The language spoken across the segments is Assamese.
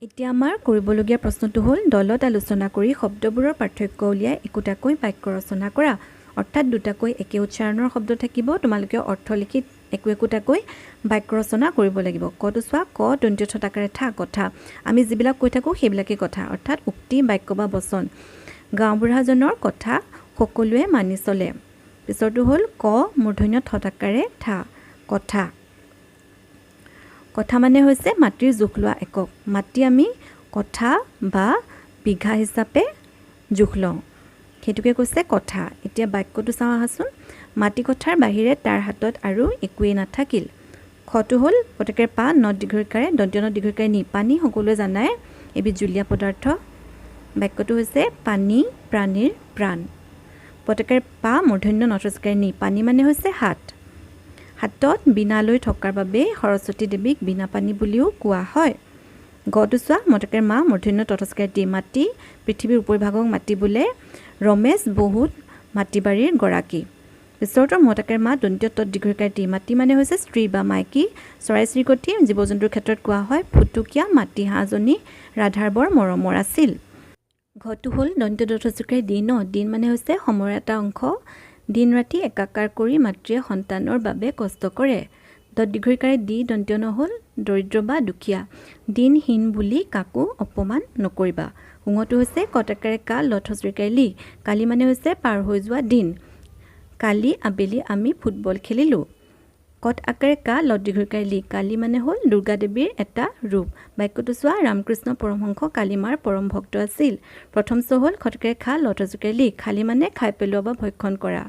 এতিয়া আমাৰ কৰিবলগীয়া প্ৰশ্নটো হ'ল দলত আলোচনা কৰি শব্দবোৰৰ পাৰ্থক্য উলিয়াই একোটাকৈ বাক্য ৰচনা কৰা। অৰ্থাৎ দুটাকৈ একে উচ্চাৰণৰ শব্দ থাকিব, তোমালোকে অৰ্থ লিখি একোটাকৈ বাক্য ৰচনা কৰিব লাগিব। কটো চোৱা, ক দন্ত্য থকাৰে থা কথা। আমি যিবিলাক কৈ থাকোঁ সেইবিলাকেই কথা, অৰ্থাৎ উক্তি বাক্য বা বচন। গাঁওবুঢ়াজনৰ কথা সকলোৱে মানি চলে। পিছৰটো হ'ল ক মূৰ্ধন্য থকাৰে থা কথা। কথা মানে হৈছে মাটিৰ জোখ লোৱা একক। মাটি আমি কথা বা বিঘা হিচাপে জোখ লওঁ, সেইটোকে কৈছে কথা। এতিয়া বাক্যটো চাওঁ আহাচোন। মাটি কথাৰ বাহিৰে তাৰ হাতত আৰু একোৱেই নাথাকিল। খটো হ'ল পতকেৰ পা নত দীৰ্ঘইকাৰে দন্ত্য নত দীৰ্ঘইকাৰে নি। পানী সকলোৱে জানাই এবিধ জুলীয়া পদাৰ্থ। বাক্যটো হৈছে পানী প্ৰাণীৰ প্ৰাণ। পতকেৰ পা মূৰ্ধন্য নত হস্ৰইকাৰে নি। পানী মানে হৈছে হাত। হাতত বীণা লৈ থকাৰ বাবে সৰস্বতী দেৱীক বীণা পানী বুলিও কোৱা হয়। গটো চোৱা, মতকেৰ মা মূৰ্ধন্য তথস্কাৰে টি। মাটি পৃথিৱীৰ উপৰিভাগক মাটি বোলে। ৰমেশ বহুত মাটি বাৰীৰ গৰাকী। পিছৰটোৰ মতকেৰ মা দন্ত্য তৎ দীৰ্ঘইকাৰে টি। মাটি মানে হৈছে স্ত্ৰী বা মাইকী। চৰাই চিৰিকটি জীৱ জন্তুৰ ক্ষেত্ৰত কোৱা হয় ফুটুকীয়া মাটি হাঁহজনী ৰাধাৰ বৰ মৰমৰ আছিল। ঘটো হ'ল দন্ত্য তথস্কাৰে দিন। দিন মানে হৈছে সময়ৰ এটা অংশ। দিন ৰাতি একাকাৰ কৰি মাতৃয়ে সন্তানৰ বাবে কষ্ট কৰে। দত দীৰ্ঘইকাৰে দি দন্ত্য ন হ'ল দৰিদ্ৰ বা দুখীয়া। দিনহীন বুলি কাকো অপমান নকৰিবা। ঙটো হৈছে কটাকাৰে কা লত হস্ৰইকাৰে লি। কালি মানে হৈছে পাৰ হৈ যোৱা দিন। কালি আবেলি আমি ফুটবল খেলিলোঁ। কট আকাৰে কা লত দীৰ্ঘইকাৰে লি। কালি মানে হ'ল দুৰ্গা দেৱীৰ এটা ৰূপ। বাক্যটো চোৱা, ৰামকৃষ্ণ পৰমহংস কালিমাৰ পৰম ভক্ত আছিল। প্ৰথম চ হ'ল খটকাৰে খা লত হস্ৰইকাৰে লি। খালি মানে খাই পেলোৱা বা ভক্ষণ কৰা।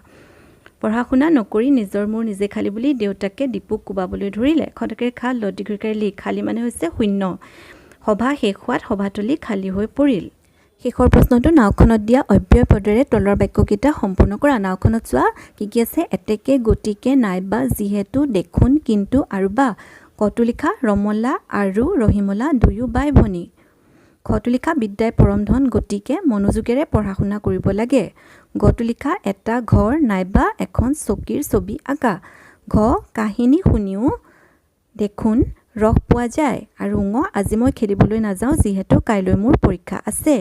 পঢ়া শুনা নকৰি নিজৰ মূৰ নিজে খালি বুলি দেউতাকে দীপুক কোবাবলৈ ধৰিলে। খটকাৰে খা লত দীৰ্ঘইকাৰে লি। খালি মানে হৈছে শূন্য। সভা শেষ হোৱাত সভাতলি খালী হৈ পৰিল। শেষৰ প্ৰশ্নটো নাওখনত দিয়া অব্যয় পদেৰে তলৰ বাক্যকেইটা সম্পূৰ্ণ কৰা। নাওখনত চোৱা কি কি আছে। এতেকে গতিকে নাইবা যিহেতু দেখোন কিন্তু আৰু বা। কটো লিখা ৰমলা আৰু ৰহিমলা দুয়ো বাই ভনী। খটো লিখা বিদ্যাই পৰম ধন গতিকে মনোযোগেৰে পঢ়া শুনা কৰিব লাগে। গটো লিখা এটা ঘৰ নাইবা এখন চকীৰ ছবি আঁকা। ঘ কাহিনী শুনিও দেখোন ৰস পোৱা যায়। আৰু আজি মই খেলিবলৈ নাযাওঁ যিহেতু কাইলৈ মোৰ পৰীক্ষা আছে।